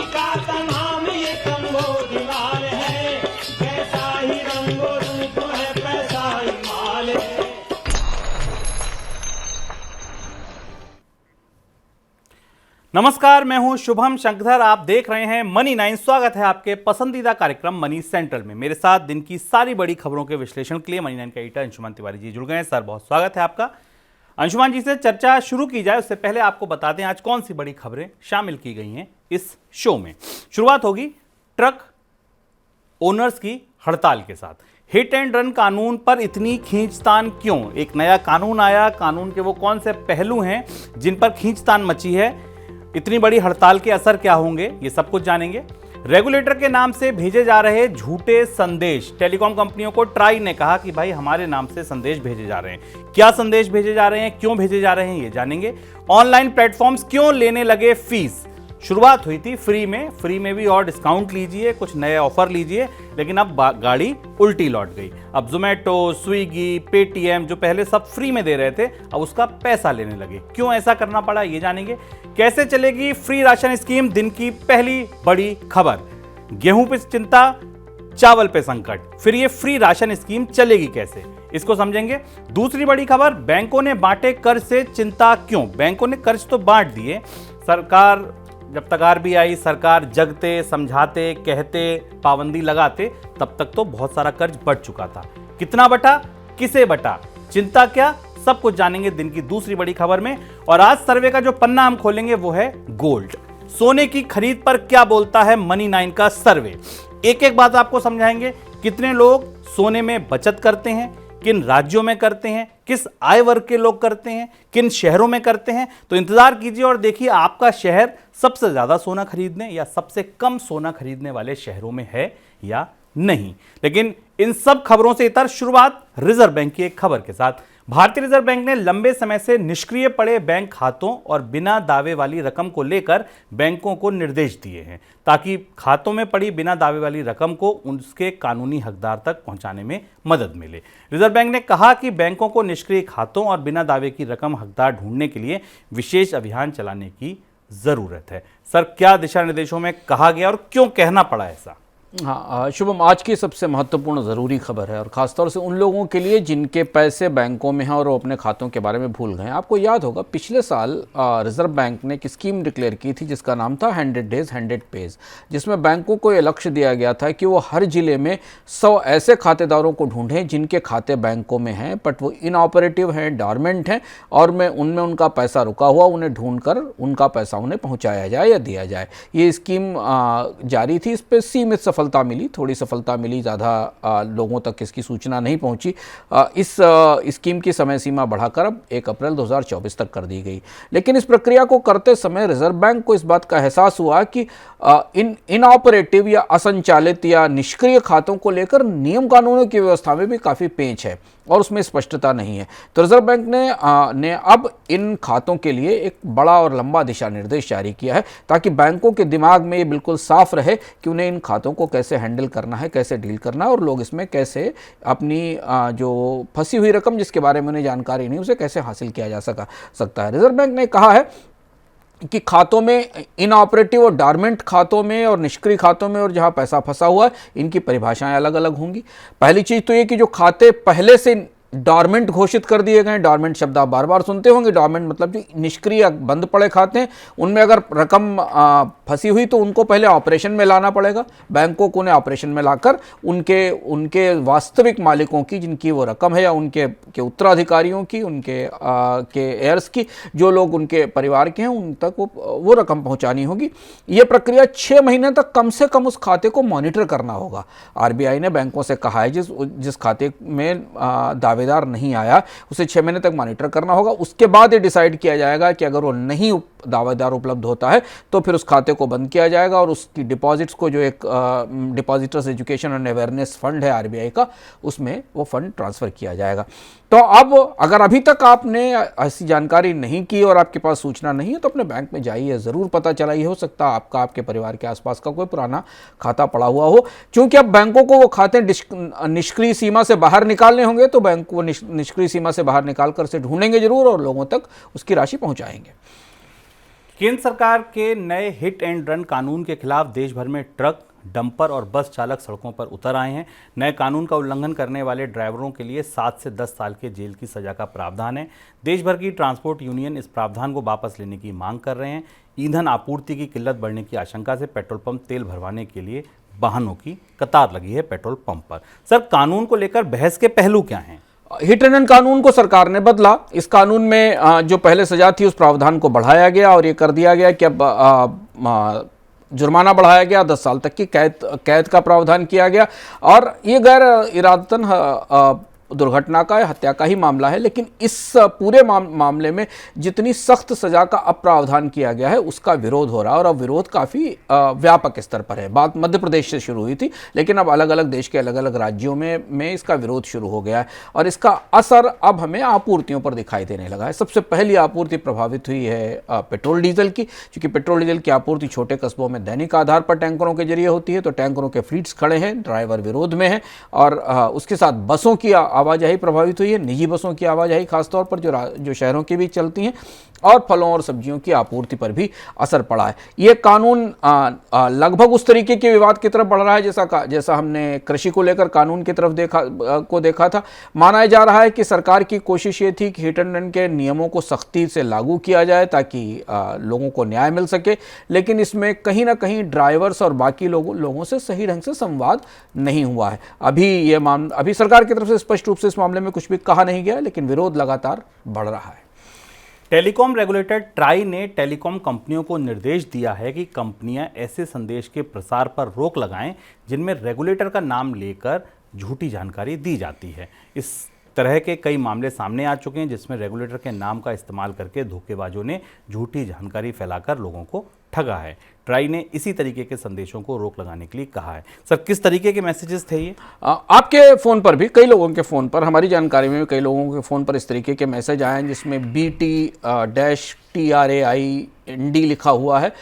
का तमाम ये कंबोज लाल है, कैसा ही रंगो रूप है, पैसा ही माल है। नमस्कार, मैं हूं शुभम शंकर। आप देख रहे हैं मनी 9। स्वागत है आपके पसंदीदा कार्यक्रम मनी सेंट्रल में। मेरे साथ दिन की सारी बड़ी खबरों के विश्लेषण के लिए मनी 9 के एडिटर अंशुमान तिवारी जी जुड़ गए हैं। सर, बहुत स्वागत है आपका। अंशुमान जी से चर्चा शुरू की जाए उससे पहले आपको बता दें आज कौन सी बड़ी खबरें शामिल की गई हैं इस शो में। शुरुआत होगी ट्रक ओनर्स की हड़ताल के साथ। हिट एंड रन कानून पर इतनी खींचतान क्यों? एक नया कानून आया, कानून के वो कौन से पहलू हैं जिन पर खींचतान मची है? इतनी बड़ी हड़ताल के असर क्या होंगे, ये सब कुछ जानेंगे। रेगुलेटर के नाम से भेजे जा रहे झूठे संदेश। टेलीकॉम कंपनियों को ट्राई ने कहा कि भाई हमारे नाम से संदेश भेजे जा रहे हैं। क्या संदेश भेजे जा रहे हैं, क्यों भेजे जा रहे हैं, ये जानेंगे। ऑनलाइन प्लेटफॉर्म्स क्यों लेने लगे फीस? शुरुआत हुई थी फ्री में भी और डिस्काउंट लीजिए, कुछ नए ऑफर लीजिए, लेकिन अब गाड़ी उल्टी लौट गई। अब जोमेटो, स्विगी, पेटीएम जो पहले सब फ्री में दे रहे थे, अब उसका पैसा लेने लगे। क्यों ऐसा करना पड़ा, ये जानेंगे। कैसे चलेगी फ्री राशन स्कीम? दिन की पहली बड़ी खबर। गेहूं पे चिंता, चावल पे संकट, फिर ये फ्री राशन स्कीम चलेगी कैसे, इसको समझेंगे। दूसरी बड़ी खबर, बैंकों ने बांटे कर्ज से चिंता क्यों? बैंकों ने कर्ज तो बांट दिए, सरकार जब तक आरबीआई सरकार जगते, समझाते, कहते, पाबंदी लगाते, तब तक तो बहुत सारा कर्ज बढ़ चुका था। कितना बटा, किसे बटा, चिंता क्या, सब कुछ जानेंगे दिन की दूसरी बड़ी खबर में। और आज सर्वे का जो पन्ना हम खोलेंगे वो है गोल्ड। सोने की खरीद पर क्या बोलता है मनी 9 का सर्वे। एक एक बात आपको समझाएंगे। कितने लोग सोने में बचत करते हैं, किन राज्यों में करते हैं, किस आय वर्ग के लोग करते हैं, किन शहरों में करते हैं। तो इंतजार कीजिए और देखिए आपका शहर सबसे ज्यादा सोना खरीदने या सबसे कम सोना खरीदने वाले शहरों में है या नहीं। लेकिन इन सब खबरों से इतर शुरुआत रिजर्व बैंक की एक खबर के साथ। भारतीय रिजर्व बैंक ने लंबे समय से निष्क्रिय पड़े बैंक खातों और बिना दावे वाली रकम को लेकर बैंकों को निर्देश दिए हैं, ताकि खातों में पड़ी बिना दावे वाली रकम को उसके कानूनी हकदार तक पहुंचाने में मदद मिले। रिजर्व बैंक ने कहा कि बैंकों को निष्क्रिय खातों और बिना दावे की रकम हकदार ढूंढने के लिए विशेष अभियान चलाने की जरूरत है। सर, क्या दिशा निर्देशों में कहा गया और क्यों कहना पड़ा ऐसा? हाँ शुभम, आज की सबसे महत्वपूर्ण ज़रूरी खबर है और ख़ासतौर से उन लोगों के लिए जिनके पैसे बैंकों में हैं और वो अपने खातों के बारे में भूल गए हैं। आपको याद होगा पिछले साल रिजर्व बैंक ने एक स्कीम डिक्लेयर की थी जिसका नाम था 100 डेज 100 पेज, जिसमें बैंकों को ये लक्ष्य दिया गया था कि वो हर ज़िले में 100 ऐसे खातेदारों को ढूंढें जिनके खाते बैंकों में हैं बट वो इनऑपरेटिव हैं, डॉर्मेंट हैं, और उनमें उनका पैसा रुका हुआ, उन्हें ढूंढ कर उनका पैसा उन्हें पहुँचाया जाए या दिया जाए। ये स्कीम जारी थी। इस पर सीमित सफलता मिली, थोड़ी सफलता मिली, ज़्यादा लोगों तक इसकी सूचना नहीं पहुंची। इस स्कीम की समय सीमा बढ़ाकर अब 1 अप्रैल 2024 तक कर दी गई। लेकिन इस प्रक्रिया को करते समय रिजर्व बैंक को इस बात का एहसास हुआ कि इनऑपरेटिव या असंचालित या निष्क्रिय खातों को लेकर नियम कानूनों की व्यवस्था में भी काफ़ी पेंच है और उसमें स्पष्टता नहीं है। तो रिजर्व बैंक ने अब इन खातों के लिए एक बड़ा और लंबा दिशा निर्देश जारी किया है, ताकि बैंकों के दिमाग में ये बिल्कुल साफ रहे कि उन्हें इन खातों को कैसे हैंडल करना है, कैसे डील करना है, और लोग इसमें कैसे अपनी जो फंसी हुई रकम जिसके बारे में उन्हें जानकारी नहीं, उसे कैसे हासिल किया जा सकता है। रिजर्व बैंक ने कहा है कि खातों में, इनऑपरेटिव और डॉर्मेंट खातों में और निष्क्रिय खातों में और जहां पैसा फंसा हुआ है, इनकी परिभाषाएं अलग अलग होंगी। पहली चीज़ तो ये कि जो खाते पहले से डॉर्मेंट घोषित कर दिए गए। डॉर्मेंट शब्द आप बार बार सुनते होंगे। डॉर्मेंट मतलब जो निष्क्रिय बंद पड़े खाते हैं, उनमें अगर रकम फंसी हुई तो उनको पहले ऑपरेशन में लाना पड़ेगा। बैंकों को उन्हें ऑपरेशन में लाकर उनके वास्तविक मालिकों की, जिनकी वो रकम है, या उनके उत्तराधिकारियों की, के एयर्स की, जो लोग उनके परिवार के हैं, उन तक वो रकम पहुंचानी होगी। ये प्रक्रिया 6 महीने तक कम से कम उस खाते को मॉनिटर करना होगा। आरबीआई ने बैंकों से कहा है जिस खाते में दावेदार नहीं आया उसे 6 महीने तक मॉनिटर करना होगा। उसके बाद ये डिसाइड किया जाएगा कि अगर वो नहीं दावेदार उपलब्ध होता है तो फिर उस खाते को बंद किया जाएगा और उसकी डिपॉजिट्स को, जो एक depositors education and awareness fund है आरबीआई का, उसमें वो फंड ट्रांसफर किया जाएगा। तो अब अगर अभी तक आपने ऐसी जानकारी नहीं की और आपके पास सूचना नहीं है तो अपने बैंक में जाइए, ज़रूर पता चला। ये हो सकता है आपके परिवार के आसपास का कोई पुराना खाता पड़ा हुआ हो। क्योंकि अब बैंकों को वो खाते निष्क्रिय सीमा से बाहर निकालने होंगे, तो बैंक को निष्क्रिय सीमा से बाहर निकाल कर से ढूंढेंगे जरूर और लोगों तक उसकी राशि पहुंचाएंगे। केंद्र सरकार के नए हिट एंड रन कानून के खिलाफ देश भर में ट्रक, डंपर और बस चालक सड़कों पर उतर आए हैं। नए कानून का उल्लंघन करने वाले ड्राइवरों के लिए 7 से 10 साल के जेल की सजा का प्रावधान है। देश भर की ट्रांसपोर्ट यूनियन इस प्रावधान को वापस लेने की मांग कर रहे हैं। ईंधन आपूर्ति की किल्लत बढ़ने की आशंका से पेट्रोल पंप तेल भरवाने के लिए वाहनों की कतार लगी है पेट्रोल पंप पर। सर, कानून को लेकर बहस के पहलू क्या हैं? हिट एंड रन कानून को सरकार ने बदला। इस कानून में जो पहले सजा थी उस प्रावधान को बढ़ाया गया और ये कर दिया गया कि अब जुर्माना बढ़ाया गया, 10 साल तक की कैद का प्रावधान किया गया। और ये गैर इरादतन दुर्घटना का, हत्या का ही मामला है, लेकिन इस पूरे मामले में जितनी सख्त सजा का अब प्रावधान किया गया है उसका विरोध हो रहा है और अब विरोध काफ़ी व्यापक स्तर पर है। बात मध्य प्रदेश से शुरू हुई थी, लेकिन अब अलग अलग देश के अलग अलग राज्यों में इसका विरोध शुरू हो गया है और इसका असर अब हमें आपूर्तियों पर दिखाई देने लगा है। सबसे पहली आपूर्ति प्रभावित हुई है पेट्रोल डीजल की, क्योंकि पेट्रोल डीजल की आपूर्ति छोटे कस्बों में दैनिक आधार पर टैंकरों के जरिए होती है, तो टैंकरों के फ्लीट्स खड़े हैं, ड्राइवर विरोध में है। और उसके साथ बसों की आवाजाही प्रभावित हुई है, निजी बसों की आवाजाही खासतौर पर जो शहरों के बीच चलती हैं, और फलों और सब्जियों की आपूर्ति पर भी असर पड़ा है। ये कानून लगभग उस तरीके के विवाद की तरफ बढ़ रहा है जैसा हमने कृषि को लेकर कानून की तरफ देखा था। माना जा रहा है कि सरकार की कोशिश ये थी कि हिट एंड रन के नियमों को सख्ती से लागू किया जाए ताकि लोगों को न्याय मिल सके, लेकिन इसमें कहीं ना कहीं ड्राइवर्स और बाकी लोगों से सही ढंग से संवाद नहीं हुआ है। अभी सरकार की तरफ से स्पष्ट रूप से इस मामले में कुछ भी कहा नहीं गया, लेकिन विरोध लगातार बढ़ रहा है। टेलीकॉम रेगुलेटर ट्राई ने टेलीकॉम कंपनियों को निर्देश दिया है कि कंपनियां ऐसे संदेश के प्रसार पर रोक लगाएं जिनमें रेगुलेटर का नाम लेकर झूठी जानकारी दी जाती है। इस तरह के कई मामले सामने आ चुके हैं जिसमें रेगुलेटर के नाम का इस्तेमाल करके धोखेबाजों ने झूठी जानकारी फैलाकर लोगों को ठगा है। ट्राई ने इसी तरीके के संदेशों को रोक लगाने के लिए कहा है। सर, किस तरीके के मैसेजेस थे ये? आपके फ़ोन पर भी, कई लोगों के फ़ोन पर, हमारी जानकारी में भी कई लोगों के फ़ोन पर इस तरीके के मैसेज आए हैं जिसमें BT-TRAIND लिखा हुआ है।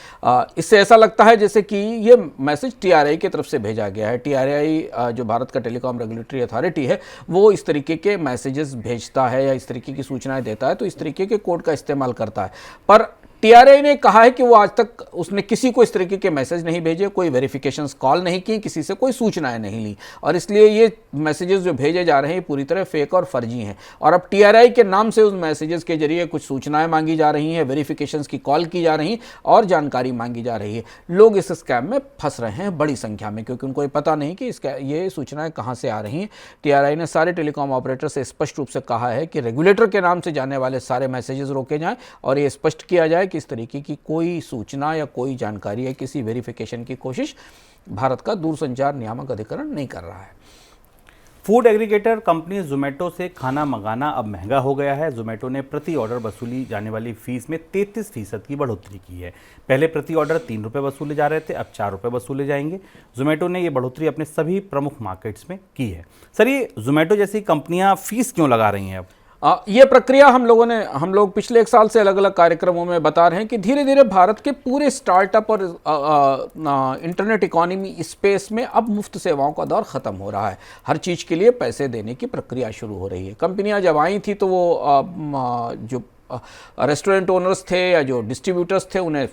इससे ऐसा लगता है जैसे कि ये मैसेज TRAI की तरफ से भेजा गया है। TRAI जो भारत का टेलीकॉम रेगुलेटरी अथॉरिटी है, वो इस तरीके के मैसेजेस भेजता है या इस तरीके की सूचनाएं देता है, तो इस तरीके के कोड का इस्तेमाल करता है। पर TRAI ने कहा है कि वो आज तक उसने किसी को इस तरीके के मैसेज नहीं भेजे, कोई वेरिफिकेशंस कॉल नहीं की, किसी से कोई सूचनाएं नहीं ली, और इसलिए ये मैसेजेस जो भेजे जा रहे हैं पूरी तरह फेक और फर्जी हैं। और अब TRAI के नाम से उस मैसेजेस के जरिए कुछ सूचनाएं मांगी जा रही हैं, वेरिफिकेशंस की कॉल की जा रही और जानकारी मांगी जा रही है। लोग इस स्कैम में फंस रहे हैं बड़ी संख्या में, क्योंकि उनको ये पता नहीं कि ये सूचनाएं कहाँ से आ रही हैं। TRAI ने सारे टेलीकॉम ऑपरेटर से स्पष्ट रूप से कहा है कि रेगुलेटर के नाम से जाने वाले सारे मैसेजेस रोके जाएं और ये स्पष्ट किया जाए कि इस तरीके की कोई सूचना या कोई जानकारी या किसी वेरिफिकेशन की कोशिश भारत का दूरसंचार नियामक अधिकरण नहीं कर रहा है। फूड एग्रीगेटर कंपनी जोमेटो से खाना मंगाना अब महंगा हो गया है। जोमेटो ने प्रति ऑर्डर वसूली जाने वाली फीस में 33% की बढ़ोतरी की है। पहले प्रति ऑर्डर 3 रुपये वसूले जा रहे थे, अब 4 रुपये वसूले जाएंगे। जोमेटो ने ये बढ़ोतरी अपने सभी प्रमुख मार्केट्स में की है। सर, ये जोमेटो जैसी कंपनियां फीस क्यों लगा रही हैं अब? ये प्रक्रिया हम लोग पिछले 1 साल से अलग अलग कार्यक्रमों में बता रहे हैं कि धीरे धीरे भारत के पूरे स्टार्टअप और इंटरनेट इकोनॉमी स्पेस में अब मुफ्त सेवाओं का दौर ख़त्म हो रहा है। हर चीज़ के लिए पैसे देने की प्रक्रिया शुरू हो रही है। कंपनियां जब आई थी तो वो जो रेस्टोरेंट ओनर्स थे या जो डिस्ट्रीब्यूटर्स थे उन्हें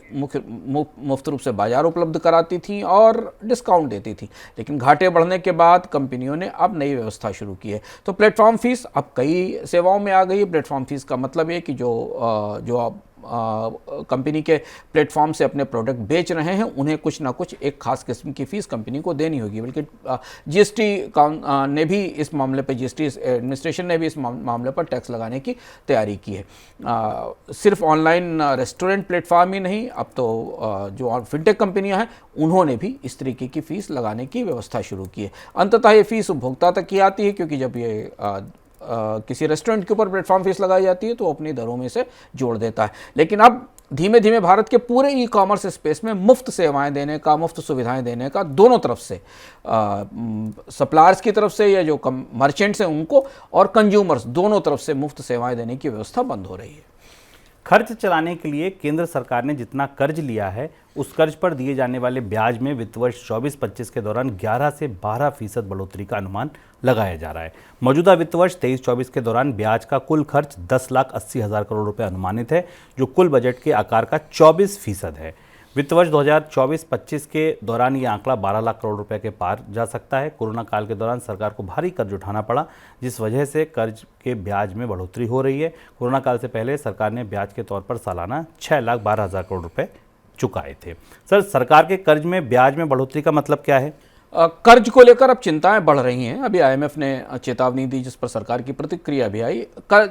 मुफ्त रूप से बाजार उपलब्ध कराती थी और डिस्काउंट देती थी, लेकिन घाटे बढ़ने के बाद कंपनियों ने अब नई व्यवस्था शुरू की है। तो प्लेटफॉर्म फीस अब कई सेवाओं में आ गई है। प्लेटफॉर्म फीस का मतलब है कि जो कंपनी के प्लेटफॉर्म से अपने प्रोडक्ट बेच रहे हैं उन्हें कुछ ना कुछ एक खास किस्म की फीस कंपनी को देनी होगी। बल्कि जीएसटी ने भी इस मामले पर, जीएसटी एडमिनिस्ट्रेशन ने भी इस मामले पर टैक्स लगाने की तैयारी की है। सिर्फ ऑनलाइन रेस्टोरेंट प्लेटफॉर्म ही नहीं, अब तो जो फिनटेक कंपनियां हैं उन्होंने भी इस तरीके की फ़ीस लगाने की व्यवस्था शुरू की है। अंततः ये फ़ीस उपभोक्ता तक ही आती है, क्योंकि जब ये किसी रेस्टोरेंट के ऊपर प्लेटफॉर्म फीस लगाई जाती है तो अपनी दरों में से जोड़ देता है। लेकिन अब धीमे धीमे भारत के पूरे ई कॉमर्स स्पेस में मुफ्त सेवाएं देने का, मुफ्त सुविधाएं देने का, दोनों तरफ से, सप्लायर्स की तरफ से या जो मर्चेंट्स हैं उनको और कंज्यूमर्स दोनों तरफ से मुफ्त सेवाएं देने की व्यवस्था बंद हो रही है। खर्च चलाने के लिए केंद्र सरकार ने जितना कर्ज लिया है उस कर्ज पर दिए जाने वाले ब्याज में वित्त वर्ष 24-25 के दौरान 11 से 12% बढ़ोतरी का अनुमान लगाया जा रहा है। मौजूदा वित्त वर्ष 23-24 के दौरान ब्याज का कुल खर्च 10,80,000 करोड़ रुपए अनुमानित है, जो कुल बजट के आकार का 24% है। वित्त वर्ष 2024-25 के दौरान ये आंकड़ा 12 लाख करोड़ रुपए के पार जा सकता है। कोरोना काल के दौरान सरकार को भारी कर्ज उठाना पड़ा, जिस वजह से कर्ज के ब्याज में बढ़ोतरी हो रही है। कोरोना काल से पहले सरकार ने ब्याज के तौर पर सालाना 6,12,000 करोड़ रुपए चुकाए थे। सर, सरकार के कर्ज में ब्याज में बढ़ोतरी का मतलब क्या है? कर्ज को लेकर अब चिंताएं बढ़ रही हैं। अभी आईएमएफ ने चेतावनी दी, जिस पर सरकार की प्रतिक्रिया भी आई।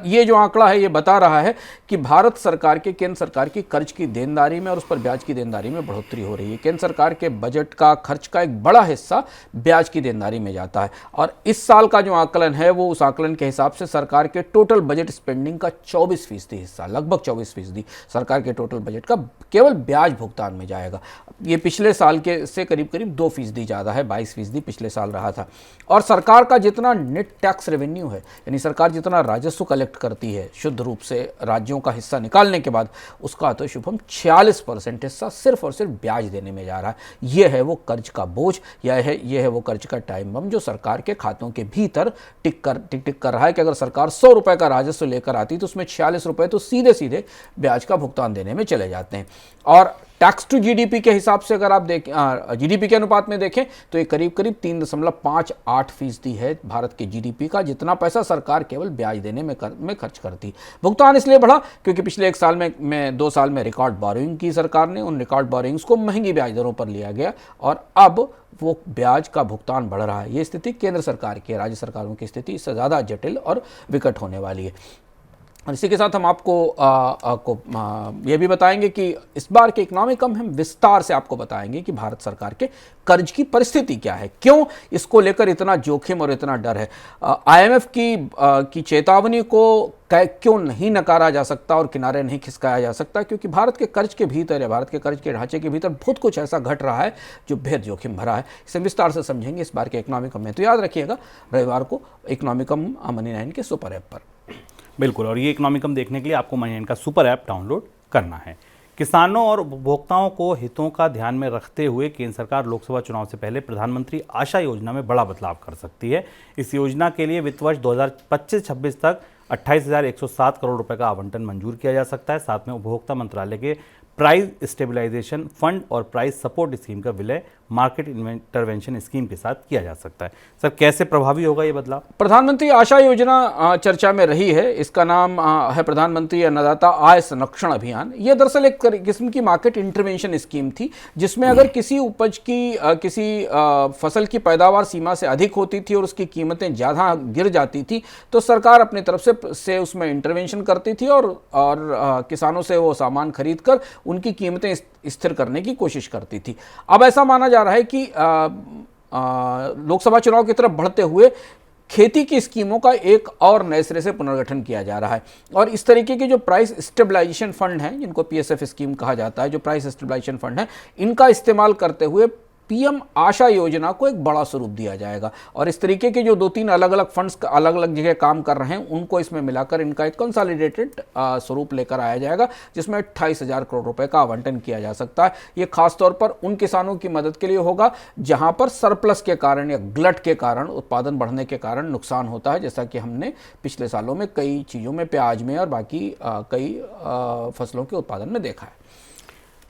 ये जो आंकड़ा है ये बता रहा है कि भारत सरकार के, केंद्र सरकार की कर्ज की देनदारी में और उस पर ब्याज की देनदारी में बढ़ोतरी हो रही है। केंद्र सरकार के बजट का खर्च का एक बड़ा हिस्सा ब्याज की देनदारी में जाता है, और इस साल का जो आकलन है वो उस आकलन के हिसाब से सरकार के टोटल बजट स्पेंडिंग का 24% हिस्सा, लगभग 24% सरकार के टोटल बजट का केवल ब्याज भुगतान में जाएगा। ये पिछले साल के से करीब करीब 2% ज़्यादा है, 22% पिछले साल रहा था। और सरकार का जितना नेट टैक्स रेवेन्यू है, यानी सरकार जितना राजस्व कलेक्ट करती है शुद्ध रूप से राज्यों का हिस्सा निकालने के बाद, उसका तो शुभम 46% हिस्सा सिर्फ और सिर्फ ब्याज देने में जा रहा है। यह है वो कर्ज का बोझ, यह है वो कर्ज का टाइम बम जो सरकार के खातों के भीतर टिक कर रहा है कि अगर सरकार 100 रुपए का राजस्व लेकर आती तो उसमें 46 रुपए तो सीधे सीधे ब्याज का भुगतान देने में चले जाते हैं। और टैक्स टू जीडीपी के हिसाब से अगर आप देखें, जीडीपी के अनुपात में देखें तो ये करीब करीब 3.58% है भारत के जीडीपी का, जितना पैसा सरकार केवल ब्याज देने में खर्च करती। भुगतान इसलिए बढ़ा क्योंकि पिछले 1 साल में 2 साल में रिकॉर्ड बोरोइंग की सरकार ने, उन रिकॉर्ड बोरोइंग्स को महंगी ब्याज दरों पर लिया गया और अब वो ब्याज का भुगतान बढ़ रहा है। ये स्थिति केंद्र सरकार की, राज्य सरकारों की स्थिति इससे ज़्यादा जटिल और विकट होने वाली है। और इसी के साथ हम आपको ये भी बताएंगे कि इस बार के इकोनॉमिक हम विस्तार से आपको बताएंगे कि भारत सरकार के कर्ज की परिस्थिति क्या है, क्यों इसको लेकर इतना जोखिम और इतना डर है। आईएमएफ की चेतावनी को क्यों नहीं नकारा जा सकता और किनारे नहीं खिसकाया जा सकता, क्योंकि भारत के कर्ज के भीतर, भारत के कर्ज के ढांचे के भीतर बहुत कुछ ऐसा घट रहा है जो बेहद जोखिम भरा है। इसे विस्तार से समझेंगे इस बार के इकोनॉमिकम में। तो याद रखिएगा, रविवार को इकोनॉमिकम मनी 9 के सुपर ऐप पर। बिल्कुल, और ये इकोनॉमिकम देखने के लिए आपको मनी 9 का सुपर ऐप डाउनलोड करना है। किसानों और उपभोक्ताओं को हितों का ध्यान में रखते हुए केंद्र सरकार लोकसभा चुनाव से पहले प्रधानमंत्री आशा योजना में बड़ा बदलाव कर सकती है। इस योजना के लिए वित्त वर्ष 2025-26 तक 28,107 करोड़ रुपए का आवंटन मंजूर किया जा सकता है। साथ में उपभोक्ता मंत्रालय के प्राइस स्टेबलाइजेशन फंड और प्राइस सपोर्ट स्कीम का विलय मार्केट इंटरवेंशन स्कीम के साथ किया जा सकता है। सर, कैसे प्रभावी होगा ये बदलाव? प्रधानमंत्री आशा योजना चर्चा में रही है। इसका नाम है प्रधानमंत्री अन्नदाता आय संरक्षण अभियान। ये दरअसल एक किस्म की मार्केट इंटरवेंशन स्कीम थी, जिसमें अगर किसी उपज की किसी फसल की पैदावार सीमा से अधिक होती थी और उसकी कीमतें ज़्यादा गिर जाती थी तो सरकार अपनी तरफ से उसमें इंटरवेंशन करती थी और किसानों से वो सामान खरीद कर उनकी कीमतें स्थिर करने की कोशिश करती थी। अब ऐसा माना जा रहा है कि लोकसभा चुनाव की तरफ बढ़ते हुए खेती की स्कीमों का एक और नए सिरे से पुनर्गठन किया जा रहा है और इस तरीके के जो प्राइस स्टेबलाइजेशन फंड हैं, जिनको पीएसएफ स्कीम कहा जाता है, जो प्राइस स्टेबलाइजेशन फंड है, इनका इस्तेमाल करते हुए पीएम आशा योजना को एक बड़ा स्वरूप दिया जाएगा। और इस तरीके के जो 2-3 अलग अलग फंड्स अलग अलग जगह काम कर रहे हैं, उनको इसमें मिलाकर इनका एक कंसोलिडेटेड स्वरूप लेकर आया जाएगा, जिसमें 28,000 करोड़ रुपए का आवंटन किया जा सकता है। ये खासतौर पर उन किसानों की मदद के लिए होगा जहां पर सरप्लस के कारण या ग्लट के कारण, उत्पादन बढ़ने के कारण नुकसान होता है, जैसा कि हमने पिछले सालों में कई चीज़ों में, प्याज में और बाकी कई फसलों के उत्पादन में देखा है।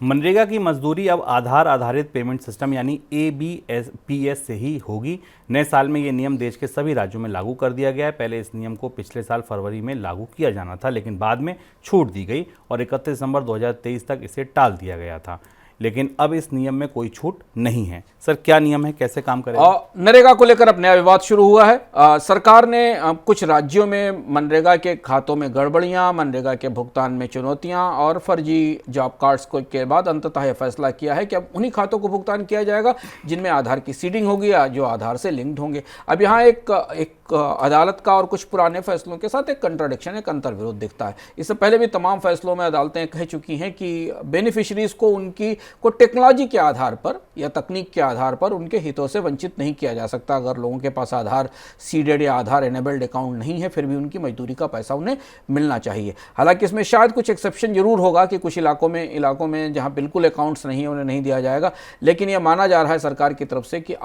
मनरेगा की मजदूरी अब आधार आधारित पेमेंट सिस्टम यानी ABPS से ही होगी। नए साल में ये नियम देश के सभी राज्यों में लागू कर दिया गया है। पहले इस नियम को पिछले साल फरवरी में लागू किया जाना था, लेकिन बाद में छूट दी गई और 31 दिसंबर 2023 तक इसे टाल दिया गया था। लेकिन अब इस नियम में कोई छूट नहीं है। सर, क्या नियम है, कैसे काम करेगा? नरेगा को लेकर अब नया विवाद शुरू हुआ है। सरकार ने कुछ राज्यों में मनरेगा के खातों में गड़बड़ियां, मनरेगा के भुगतान में चुनौतियां और फर्जी जॉब कार्ड्स के बाद अंततः यह फैसला किया है कि अब उन्हीं खातों को भुगतान किया जाएगा जिनमें आधार की सीडिंग होगी या जो आधार से लिंक्ड होंगे। अब यहाँ एक अदालत का और कुछ पुराने फैसलों के साथ एक कंट्राडिक्शन, एक अंतर्विरोध दिखता है। इससे पहले भी तमाम फैसलों में अदालतें कह चुकी हैं कि बेनिफिशरीज को उनकी टेक्नोलॉजी के आधार पर या तकनीक के आधार पर उनके हितों से वंचित नहीं किया जा सकता। अगर लोगों के पास आधार सीडेड या आधार एनेबल्ड अकाउंट नहीं है, फिर भी उनकी मजदूरी का पैसा उन्हें मिलना चाहिए। हालांकि इसमें शायद कुछ एक्सेप्शन जरूर होगा कि कुछ इलाकों में जहां बिल्कुल अकाउंट्स नहीं है उन्हें नहीं दिया जाएगा, लेकिन यह माना जा रहा है सरकार की तरफ से कि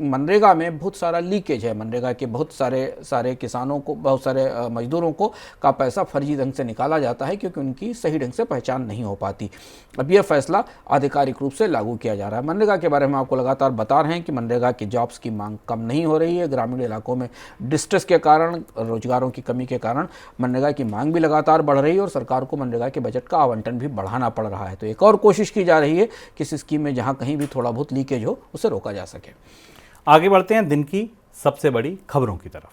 मनरेगा में बहुत सारा लीकेज है। मनरेगा के बहुत सारे किसानों को, बहुत सारे मजदूरों को का पैसा फर्जी ढंग से निकाला जाता है क्योंकि उनकी सही ढंग से पहचान नहीं हो पाती। अब यह फैसला आधिकारिक रूप से लागू किया जा रहा है। मनरेगा के बारे में आपको लगातार बता रहे हैं कि मनरेगा की जॉब्स की मांग कम नहीं हो रही है। ग्रामीण इलाकों में डिस्ट्रेस के कारण, रोजगारों की कमी के कारण मनरेगा की मांग भी लगातार बढ़ रही है और सरकार को मनरेगा के बजट का आवंटन भी बढ़ाना पड़ रहा है। तो एक और कोशिश की जा रही है कि इस स्कीम में जहां कहीं भी थोड़ा बहुत लीकेज हो उसे रोका जा सके। आगे बढ़ते हैं दिन की सबसे बड़ी खबरों की तरफ।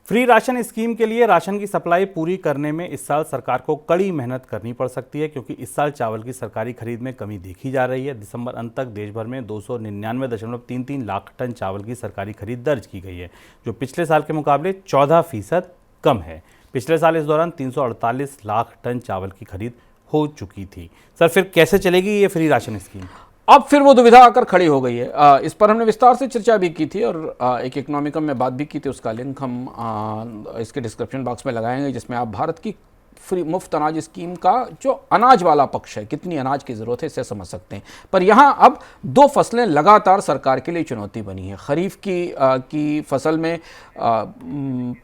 फ्री राशन स्कीम के लिए राशन की सप्लाई पूरी करने में इस साल सरकार को कड़ी मेहनत करनी पड़ सकती है, क्योंकि इस साल चावल की सरकारी खरीद में कमी देखी जा रही है। दिसंबर अंत तक देश भर में 299.33 लाख टन चावल की सरकारी खरीद दर्ज की गई है, जो पिछले साल के मुकाबले 14% कम है। पिछले साल इस दौरान 348 लाख टन चावल की खरीद हो चुकी थी। सर, फिर कैसे चलेगी ये फ्री राशन स्कीम? अब फिर वो दुविधा आकर खड़ी हो गई है। इस पर हमने विस्तार से चर्चा भी की थी और एक इकोनॉमिकम में बात भी की थी। उसका लिंक हम इसके डिस्क्रिप्शन बॉक्स में लगाएंगे, जिसमें आप भारत की फ्री मुफ्त अनाज स्कीम का जो अनाज वाला पक्ष है, कितनी अनाज की ज़रूरत है, इसे समझ सकते हैं। पर यहाँ अब दो फसलें लगातार सरकार के लिए चुनौती बनी है। खरीफ की फसल में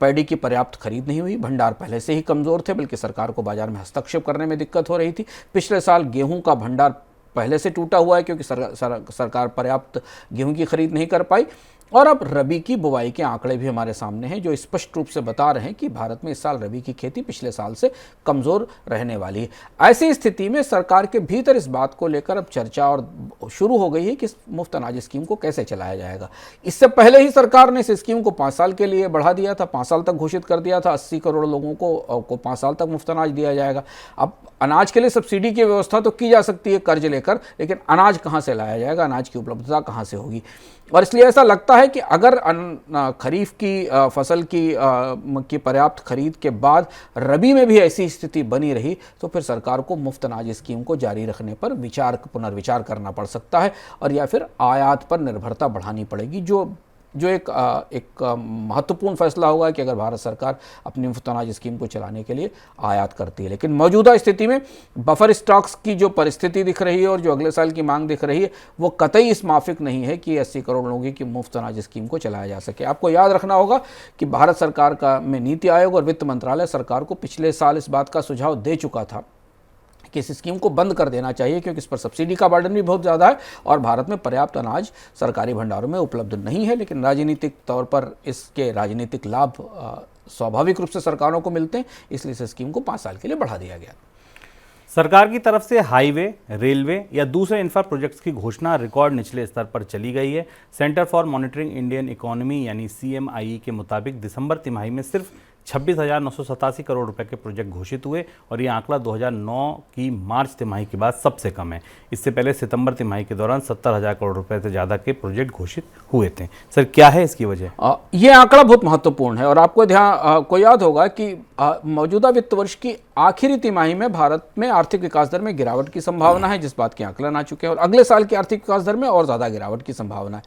पैडी की पर्याप्त खरीद नहीं हुई। भंडार पहले से ही कमज़ोर थे, बल्कि सरकार को बाजार में हस्तक्षेप करने में दिक्कत हो रही थी। पिछले साल गेहूं का भंडार पहले से टूटा हुआ है क्योंकि सरकार पर्याप्त गेहूं की खरीद नहीं कर पाई। और अब रबी की बुवाई के आंकड़े भी हमारे सामने हैं, जो स्पष्ट रूप से बता रहे हैं कि भारत में इस साल रबी की खेती पिछले साल से कमज़ोर रहने वाली है। ऐसी स्थिति में सरकार के भीतर इस बात को लेकर अब चर्चा और शुरू हो गई है कि इस मुफ्त अनाज स्कीम को कैसे चलाया जाएगा। इससे पहले ही सरकार ने इस स्कीम को 5 साल के लिए बढ़ा दिया था, 5 साल तक घोषित कर दिया था। 80 करोड़ लोगों को 5 साल तक मुफ्त अनाज दिया जाएगा। अब अनाज के लिए सब्सिडी की व्यवस्था तो की जा सकती है कर्ज लेकर, लेकिन अनाज कहाँ से लाया जाएगा, अनाज की उपलब्धता कहाँ से होगी? और इसलिए ऐसा लगता है कि अगर खरीफ की फसल की पर्याप्त खरीद के बाद रबी में भी ऐसी स्थिति बनी रही तो फिर सरकार को मुफ्त अनाज स्कीम को जारी रखने पर पुनर्विचार करना पड़ सकता है, और या फिर आयात पर निर्भरता बढ़ानी पड़ेगी, जो एक महत्वपूर्ण फैसला होगा कि अगर भारत सरकार अपनी मुफ्त अनाज स्कीम को चलाने के लिए आयात करती है। लेकिन मौजूदा स्थिति में बफर स्टॉक्स की जो परिस्थिति दिख रही है और जो अगले साल की मांग दिख रही है, वो कतई इस माफिक नहीं है कि 80 करोड़ लोगों की मुफ्त अनाज स्कीम को चलाया जा सके। आपको याद रखना होगा कि भारत सरकार में नीति आयोग और वित्त मंत्रालय सरकार को पिछले साल इस बात का सुझाव दे चुका था कि इस स्कीम को बंद कर देना चाहिए, क्योंकि इस पर सब्सिडी का बर्डन भी बहुत ज़्यादा है और भारत में पर्याप्त अनाज सरकारी भंडारों में उपलब्ध नहीं है। लेकिन राजनीतिक तौर पर इसके राजनीतिक लाभ स्वाभाविक रूप से सरकारों को मिलते हैं, इसलिए इस स्कीम को 5 साल के लिए बढ़ा दिया गया। सरकार की तरफ से हाईवे, रेलवे या दूसरे इंफ्रा प्रोजेक्ट्स की घोषणा रिकॉर्ड निचले स्तर पर चली गई है। Centre for monitoring Indian economy यानी CMIE के मुताबिक दिसंबर तिमाही में सिर्फ 26,987 करोड़ रुपए के प्रोजेक्ट घोषित हुए और ये आंकड़ा 2009 की मार्च तिमाही के बाद सबसे कम है। इससे पहले सितंबर तिमाही के दौरान 70,000 करोड़ रुपए से ज़्यादा के प्रोजेक्ट घोषित हुए थे। सर, क्या है इसकी वजह? ये आंकड़ा बहुत महत्वपूर्ण है और आपको याद होगा कि मौजूदा वित्त वर्ष की आखिरी तिमाही में भारत में आर्थिक विकास दर में गिरावट की संभावना है, जिस बात के आकलन आ चुके हैं, और अगले साल की आर्थिक विकास दर में और ज़्यादा गिरावट की संभावना है।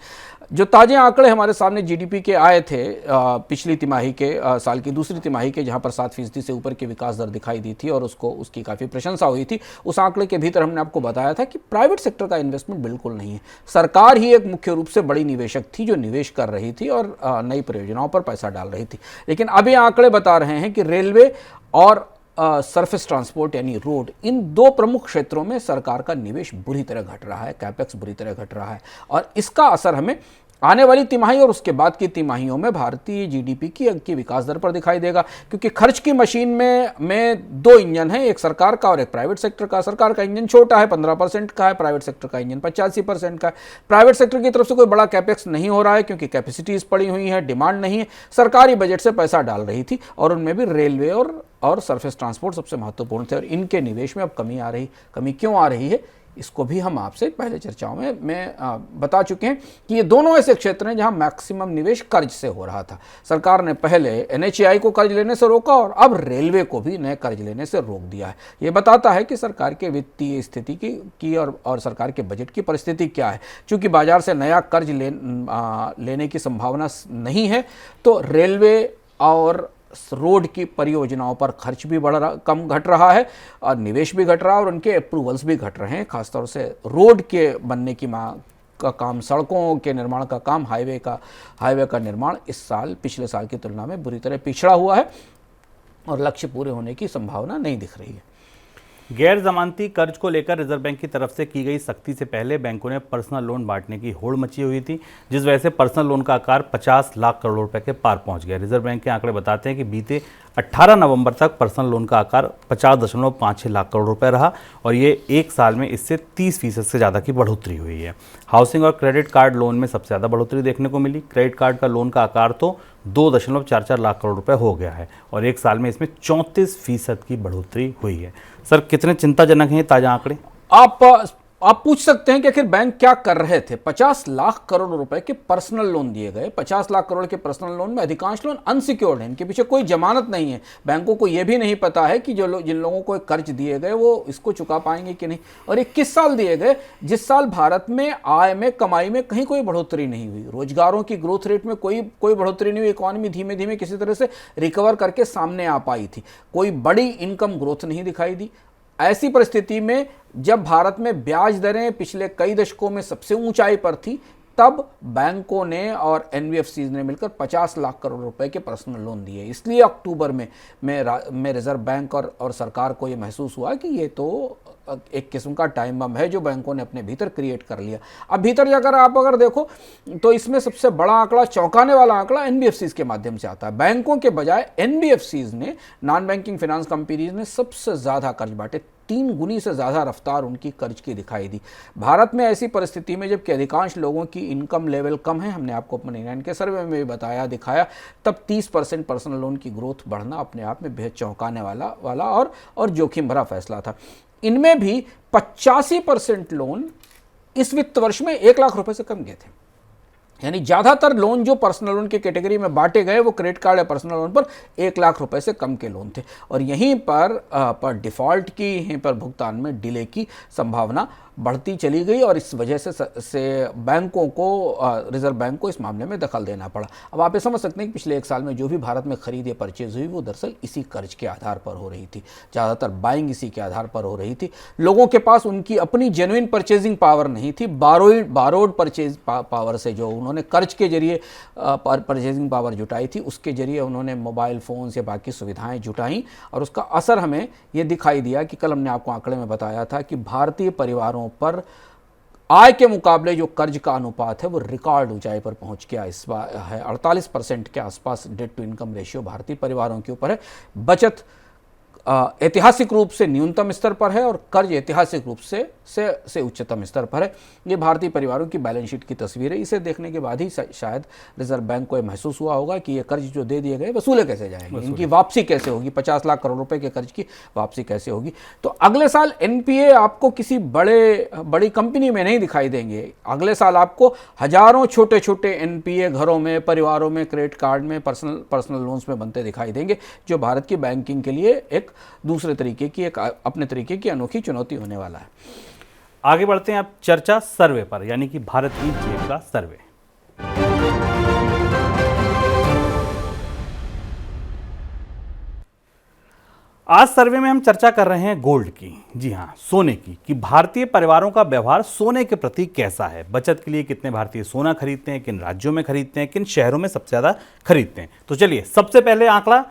जो ताजे आंकड़े हमारे सामने GDP के आए थे पिछली तिमाही के साल की दूसरी तिमाही के, जहां पर 7% से ऊपर की विकास दर दिखाई दी थी और उसकी काफ़ी प्रशंसा हुई थी, उस आंकड़े के भीतर हमने आपको बताया था कि प्राइवेट सेक्टर का इन्वेस्टमेंट बिल्कुल नहीं है। सरकार ही एक मुख्य रूप से बड़ी निवेशक थी जो निवेश कर रही थी और नई परियोजनाओं पर पैसा डाल रही थी। लेकिन अब ये आंकड़े बता रहे हैं कि रेलवे और सरफेस ट्रांसपोर्ट यानी रोड, इन दो प्रमुख क्षेत्रों में सरकार का निवेश बुरी तरह घट रहा है, कैपेक्स बुरी तरह घट रहा है, और इसका असर हमें आने वाली तिमाही और उसके बाद की तिमाहियों में भारतीय GDP की विकास दर पर दिखाई देगा। क्योंकि खर्च की मशीन में 2 इंजन हैं, एक सरकार का और एक प्राइवेट सेक्टर का। सरकार का इंजन छोटा है, 15% का है, प्राइवेट सेक्टर का इंजन 85% का है। प्राइवेट सेक्टर की तरफ से कोई बड़ा कैपेक्स नहीं हो रहा है क्योंकि कैपेसिटीज पड़ी हुई है, डिमांड नहीं है। सरकारी बजट से पैसा डाल रही थी और उनमें भी रेलवे और सरफेस ट्रांसपोर्ट सबसे महत्वपूर्ण थे, और इनके निवेश में अब कमी आ रही। कमी क्यों आ रही है, इसको भी हम आपसे पहले चर्चाओं में बता चुके हैं कि ये दोनों ऐसे क्षेत्र हैं जहां मैक्सिमम निवेश कर्ज से हो रहा था। सरकार ने पहले NHAI को कर्ज लेने से रोका और अब रेलवे को भी नए कर्ज लेने से रोक दिया है। ये बताता है कि सरकार के वित्तीय स्थिति की और सरकार के बजट की परिस्थिति क्या है। चूंकि बाजार से नया कर्ज लेने की संभावना नहीं है, तो रेलवे और रोड की परियोजनाओं पर खर्च भी कम घट रहा है और निवेश भी घट रहा है और उनके अप्रूवल्स भी घट रहे हैं। खासतौर से रोड के बनने की मांग का काम, सड़कों के निर्माण का काम, हाईवे का निर्माण इस साल पिछले साल की तुलना में बुरी तरह पिछड़ा हुआ है और लक्ष्य पूरे होने की संभावना नहीं दिख रही है। गैर जमानती कर्ज को लेकर रिजर्व बैंक की तरफ से की गई सख्ती से पहले बैंकों ने पर्सनल लोन बांटने की होड़ मची हुई थी, जिस वजह से पर्सनल लोन का आकार 50 लाख करोड़ रुपए के पार पहुंच गया। रिजर्व बैंक के आंकड़े बताते हैं कि बीते 18 नवंबर तक पर्सनल लोन का आकार 50.56 लाख करोड़ रुपए रहा और ये एक साल में इससे 30% से ज़्यादा की बढ़ोतरी हुई है। हाउसिंग और क्रेडिट कार्ड लोन में सबसे ज़्यादा बढ़ोतरी देखने को मिली। क्रेडिट कार्ड का लोन का आकार तो 2.44 लाख करोड़ रुपए हो गया है और एक साल में इसमें 34% की बढ़ोतरी हुई है। सर, कितने चिंताजनक हैं ताज़ा आंकड़े? आप पूछ सकते हैं कि आखिर बैंक क्या कर रहे थे। 50 लाख करोड़ रुपए के पर्सनल लोन दिए गए। 50 लाख करोड़ के पर्सनल लोन में अधिकांश लोन अनसिक्योर्ड हैं, इनके पीछे कोई जमानत नहीं है। बैंकों को यह भी नहीं पता है कि जिन लोगों को कर्ज दिए गए वो इसको चुका पाएंगे कि नहीं। और ये किस साल दिए गए? जिस साल भारत में आय में, कमाई में कहीं कोई बढ़ोतरी नहीं हुई, रोजगारों की ग्रोथ रेट में कोई बढ़ोतरी नहीं हुई, इकॉनमी धीमे धीमे किसी तरह से रिकवर करके सामने आ पाई थी, कोई बड़ी इनकम ग्रोथ नहीं दिखाई दी। ऐसी परिस्थिति में जब भारत में ब्याज दरें पिछले कई दशकों में सबसे ऊंचाई पर थी, तब बैंकों ने और NBFCs ने मिलकर 50 लाख करोड़ रुपए के पर्सनल लोन दिए। इसलिए अक्टूबर में रिजर्व बैंक और सरकार को ये महसूस हुआ कि ये तो एक किस्म का टाइम बम है जो बैंकों ने अपने भीतर क्रिएट कर लिया। अब भीतर जाकर आप अगर देखो तो इसमें सबसे बड़ा आंकड़ा, चौंकाने वाला आंकड़ा NBFCs के माध्यम से आता है। बैंकों के बजाय NBFCs ने, नॉन बैंकिंग फाइनेंस कंपनीज ने सबसे ज़्यादा कर्ज बांटे। 3 गुनी से ज़्यादा रफ्तार उनकी कर्ज की दिखाई दी। भारत में ऐसी परिस्थिति में जबकि अधिकांश लोगों की इनकम लेवल कम है, हमने आपको मनी नाइन के सर्वे में भी बताया, दिखाया, तब 30% पर्सनल लोन की ग्रोथ बढ़ना अपने आप में बेहद चौंकाने वाला और जोखिम भरा फैसला था। इनमें भी 85% लोन इस वित्त वर्ष में 1 लाख रुपए से कम गए थे। यानी ज़्यादातर लोन जो पर्सनल लोन की कैटेगरी में बांटे गए वो क्रेडिट कार्ड या पर्सनल लोन पर 1 लाख रुपए से कम के लोन थे और यहीं पर डिफ़ॉल्ट की, यहीं पर भुगतान में डिले की संभावना बढ़ती चली गई और इस वजह से बैंकों को, रिजर्व बैंक को इस मामले में दखल देना पड़ा। अब आप ये समझ सकते हैं कि पिछले एक साल में जो भी भारत में खरीद या परचेज हुई वो दरअसल इसी कर्ज के आधार पर हो रही थी। ज़्यादातर बाइंग इसी के आधार पर हो रही थी। लोगों के पास उनकी अपनी जेन्युइन परचेजिंग पावर नहीं थी। बारोड परचेज पावर से, जो उन्होंने कर्ज के जरिए परचेजिंग पावर जुटाई थी, उसके जरिए उन्होंने मोबाइल फ़ोन्स या बाकी सुविधाएँ जुटाई और उसका असर हमें ये दिखाई दिया कि कल हमने आपको आंकड़े में बताया था कि भारतीय परिवारों पर आय के मुकाबले जो कर्ज का अनुपात है वो रिकॉर्ड ऊंचाई पर पहुंच गया इस बार है। 48% के आसपास डेट टू इनकम रेशियो भारतीय परिवारों के ऊपर है। बचत ऐतिहासिक रूप से न्यूनतम स्तर पर है और कर्ज ऐतिहासिक रूप से उच्चतम स्तर पर है। ये भारतीय परिवारों की बैलेंस शीट की तस्वीर है। इसे देखने के बाद ही शायद रिजर्व बैंक को यह महसूस हुआ होगा कि ये कर्ज जो दे दिए गए वसूले कैसे जाएंगे, इनकी वापसी कैसे होगी, 50 लाख करोड़ रुपए के कर्ज की वापसी कैसे होगी। तो अगले साल NPA आपको किसी बड़ी कंपनी में नहीं दिखाई देंगे। अगले साल आपको हजारों छोटे छोटे NPA घरों में, परिवारों में, क्रेडिट कार्ड में, पर्सनल लोन्स में बनते दिखाई देंगे, जो भारत की बैंकिंग के लिए एक दूसरे तरीके की, एक अपने तरीके की अनोखी चुनौती होने वाला है। आगे बढ़ते हैं अब चर्चा सर्वे पर, यानी कि भारत की जेब का सर्वे। आज सर्वे में हम चर्चा कर रहे हैं गोल्ड की, जी हाँ, सोने की, कि भारतीय परिवारों का व्यवहार सोने के प्रति कैसा है। बचत के लिए कितने भारतीय सोना खरीदते हैं, किन राज्यों में खरीदते हैं, किन शहरों में सबसे ज़्यादा खरीदते हैं। तो चलिए, सबसे पहले आंकड़ा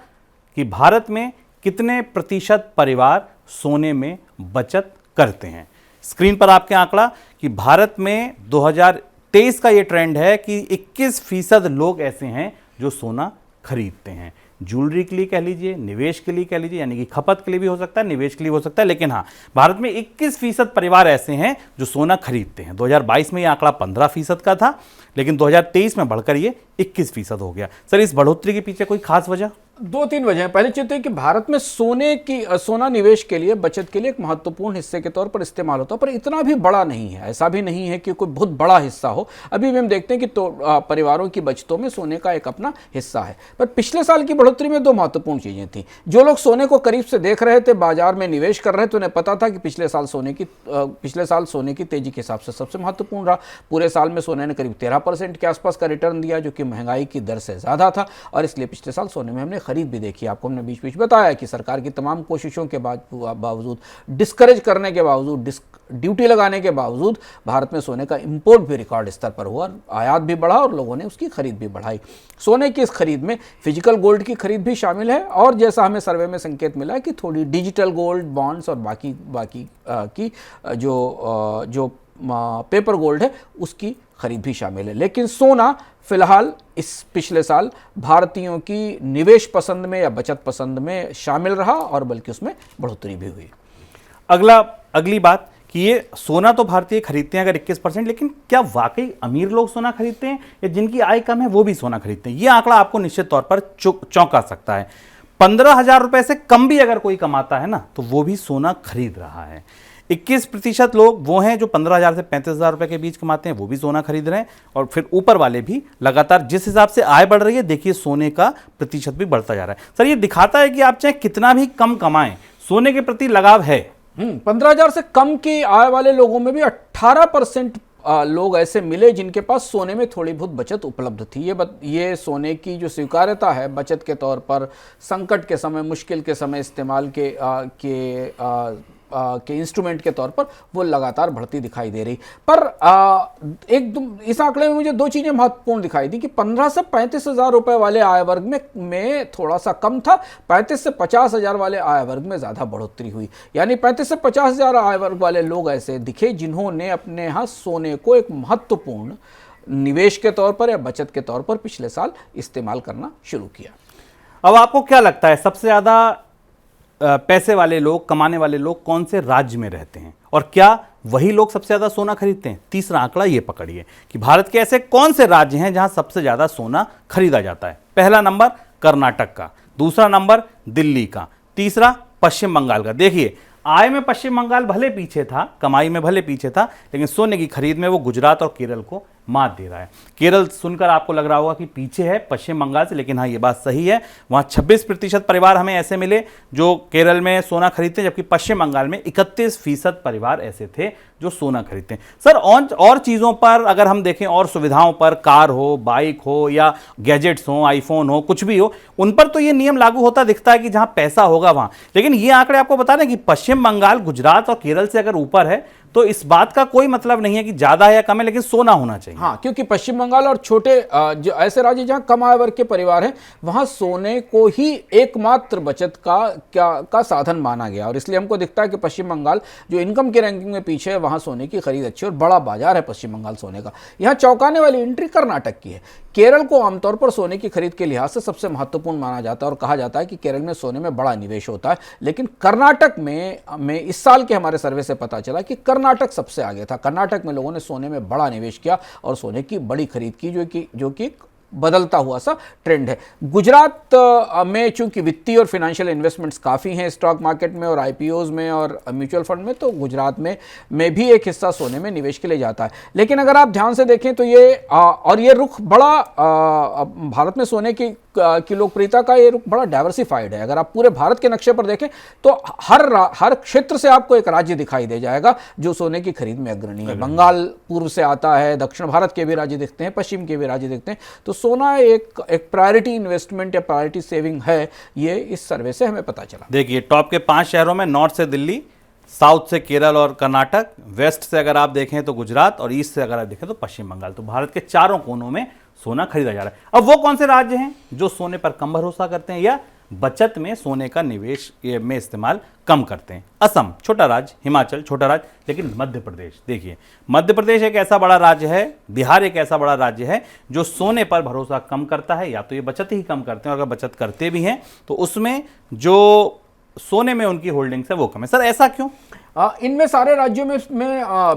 कि भारत में कितने प्रतिशत परिवार सोने में बचत करते हैं। स्क्रीन पर आपके आंकड़ा कि भारत में 2023 का ये ट्रेंड है कि 21% लोग ऐसे हैं जो सोना खरीदते हैं। ज्वेलरी के लिए कह लीजिए, निवेश के लिए कह लीजिए, यानी कि खपत के लिए भी हो सकता है, निवेश के लिए हो सकता है, लेकिन हाँ, भारत में 21% परिवार ऐसे हैं जो सोना खरीदते हैं। 2022 में ये आंकड़ा 15% का था, लेकिन 2023 में बढ़कर ये 21% हो गया। सर, इस बढ़ोतरी के पीछे कोई खास वजह? दो तीन वजह हैं। पहली चीज तो है कि भारत में सोना निवेश के लिए, बचत के लिए एक महत्वपूर्ण हिस्से के तौर पर इस्तेमाल होता है, पर इतना भी बड़ा नहीं है। ऐसा भी नहीं है कि कोई बहुत बड़ा हिस्सा हो। अभी भी हम देखते हैं कि परिवारों की बचतों में सोने का एक अपना हिस्सा है। पर पिछले साल की बढ़ोतरी में दो महत्वपूर्ण चीजें थी। जो लोग सोने को करीब से देख रहे थे, बाजार में निवेश कर रहे थे, उन्हें पता था कि पिछले साल सोने की तेजी के हिसाब से सबसे महत्वपूर्ण रहा। पूरे साल में सोने ने करीब 13% के आसपास का रिटर्न दिया, जो कि महंगाई की दर से ज्यादा था, और इसलिए पिछले साल सोने में हमने खरीद भी देखी। आपको हमने बीच बीच बताया कि सरकार की तमाम कोशिशों के बावजूद, डिस्करेज करने के बावजूद, ड्यूटी लगाने के बावजूद भारत में सोने का इंपोर्ट भी रिकॉर्ड स्तर पर हुआ, आयात भी बढ़ा और लोगों ने उसकी खरीद भी बढ़ाई। सोने की इस खरीद में फिजिकल गोल्ड की खरीद भी शामिल है, और जैसा हमें सर्वे में संकेत मिला है कि थोड़ी डिजिटल गोल्ड, बॉन्ड्स और बाकी की जो पेपर गोल्ड है उसकी खरीद भी शामिल है। लेकिन सोना फिलहाल इस पिछले साल भारतीयों की निवेश पसंद में या बचत पसंद में शामिल रहा, और बल्कि उसमें बढ़ोतरी भी हुई। अगली बात कि ये सोना तो भारतीय खरीदते हैं अगर 21%, लेकिन क्या वाकई अमीर लोग सोना खरीदते हैं या जिनकी आय कम है वो भी सोना खरीदते हैं? ये आंकड़ा आपको निश्चित तौर पर चौंका सकता है। 15,000 रुपए से कम भी अगर कोई कमाता है ना, तो वो भी सोना खरीद रहा है। 21% लोग वो हैं जो 15,000 से 35,000 रुपए के बीच कमाते हैं, वो भी सोना खरीद रहे हैं, और फिर ऊपर वाले भी लगातार जिस हिसाब से आय बढ़ रही है, देखिए सोने का प्रतिशत भी बढ़ता जा रहा है। सर, ये दिखाता है कि आप चाहे कितना भी कम कमाएं, सोने के प्रति लगाव है। 15,000 से कम की आय वाले लोगों में भी 18% लोग ऐसे मिले जिनके पास सोने में थोड़ी बहुत बचत उपलब्ध थी। ये सोने की जो स्वीकार्यता है बचत के तौर पर, संकट के समय, मुश्किल के समय इस्तेमाल के इंस्ट्रूमेंट के तौर पर, वो लगातार बढ़ती दिखाई दे रही। पर इस आंकड़े में मुझे दो चीजें महत्वपूर्ण दिखाई दी कि 15 से 35,000 रुपए वाले आय वर्ग में थोड़ा सा कम था, 35 से 50,000 वाले आय वर्ग में ज्यादा बढ़ोतरी हुई। यानी 35 से 50,000 आय वर्ग वाले लोग ऐसे दिखे जिन्होंने अपने यहाँ सोने को एक महत्वपूर्ण निवेश के तौर पर या बचत के तौर पर पिछले साल इस्तेमाल करना शुरू किया। अब आपको क्या लगता है सबसे ज्यादा पैसे वाले लोग, कमाने वाले लोग कौन से राज्य में रहते हैं, और क्या वही लोग सबसे ज्यादा सोना खरीदते हैं? तीसरा आंकड़ा ये पकड़िए कि भारत के ऐसे कौन से राज्य हैं जहां सबसे ज्यादा सोना खरीदा जाता है। पहला नंबर कर्नाटक का, दूसरा नंबर दिल्ली का, तीसरा पश्चिम बंगाल का। देखिए, आय में पश्चिम बंगाल भले पीछे था, कमाई में भले पीछे था, लेकिन सोने की खरीद में वो गुजरात और केरल को मात दे रहा है। केरल सुनकर आपको लग रहा होगा कि पीछे है पश्चिम बंगाल से, लेकिन हाँ, ये बात सही है। वहाँ 26% परिवार हमें ऐसे मिले जो केरल में सोना खरीदते हैं, जबकि पश्चिम बंगाल में 31% परिवार ऐसे थे जो सोना खरीदते हैं। सर, और चीज़ों पर अगर हम देखें, और सुविधाओं पर, कार हो, बाइक हो या गैजेट्स हो, आईफोन हो, कुछ भी हो, उन पर तो ये नियम लागू होता दिखता है कि जहाँ पैसा होगा वहाँ। लेकिन ये आंकड़े आपको बता दें कि पश्चिम बंगाल, गुजरात और केरल से अगर ऊपर है तो इस बात का कोई मतलब नहीं है कि ज्यादा है या कम है, लेकिन सोना होना चाहिए। हाँ, क्योंकि पश्चिम बंगाल और छोटे जो ऐसे राज्य जहां कम आय वर्ग के परिवार हैं, वहां सोने को ही एकमात्र बचत का साधन माना गया, और इसलिए हमको दिखता है कि पश्चिम बंगाल जो इनकम की रैंकिंग में पीछे है, वहां सोने की खरीद अच्छी और बड़ा बाजार है पश्चिम बंगाल सोने का। यहाँ चौंकाने वाली एंट्री कर्नाटक की है। केरल को आमतौर पर सोने की खरीद के लिहाज से सबसे महत्वपूर्ण माना जाता है, और कहा जाता है कि केरल में सोने में बड़ा निवेश होता है। लेकिन कर्नाटक में इस साल के हमारे सर्वे से पता चला कि कर्नाटक सबसे आगे था। कर्नाटक में लोगों ने सोने में बड़ा निवेश किया और सोने की बड़ी खरीद की, जो कि बदलता हुआ सा ट्रेंड है। गुजरात में चूंकि वित्तीय और फाइनेंशियल इन्वेस्टमेंट्स काफ़ी हैं स्टॉक मार्केट में और आईपीओज में और म्यूचुअल फंड में, तो गुजरात में भी एक हिस्सा सोने में निवेश के लिए जाता है। लेकिन अगर आप ध्यान से देखें तो ये रुख बड़ा भारत में सोने की लोकप्रियता का ये रुख बड़ा डाइवर्सिफाइड है। अगर आप पूरे भारत के नक्शे पर देखें तो हर क्षेत्र से आपको एक राज्य दिखाई दे जाएगा जो सोने की खरीद में अग्रणी है। बंगाल पूर्व से आता है, दक्षिण भारत के भी राज्य दिखते हैं, पश्चिम के भी राज्य दिखते हैं। तो सोना एक प्रायोरिटी इन्वेस्टमेंट या प्रायोरिटी सेविंग है, ये इस सर्वे से हमें पता चला। देखिए, टॉप के 5 शहरों में नॉर्थ से दिल्ली, साउथ से केरल और कर्नाटक, वेस्ट से अगर आप देखें तो गुजरात, और ईस्ट से अगर आप देखें तो पश्चिम बंगाल। तो भारत के चारों कोनों में सोना खरीदा जा रहा है। अब वो कौन से राज्य हैं जो सोने पर कम भरोसा करते हैं या बचत में सोने का निवेश में इस्तेमाल कम करते हैं? असम छोटा राज्य, हिमाचल छोटा राज्य, लेकिन मध्य प्रदेश, देखिए मध्य प्रदेश एक ऐसा बड़ा राज्य है, बिहार एक ऐसा बड़ा राज्य है जो सोने पर भरोसा कम करता है। या तो ये बचत ही कम करते हैं, और अगर बचत करते भी हैं तो उसमें जो सोने में उनकी होल्डिंग्स है वो कम है। सर, ऐसा क्यों? इनमें सारे राज्यों में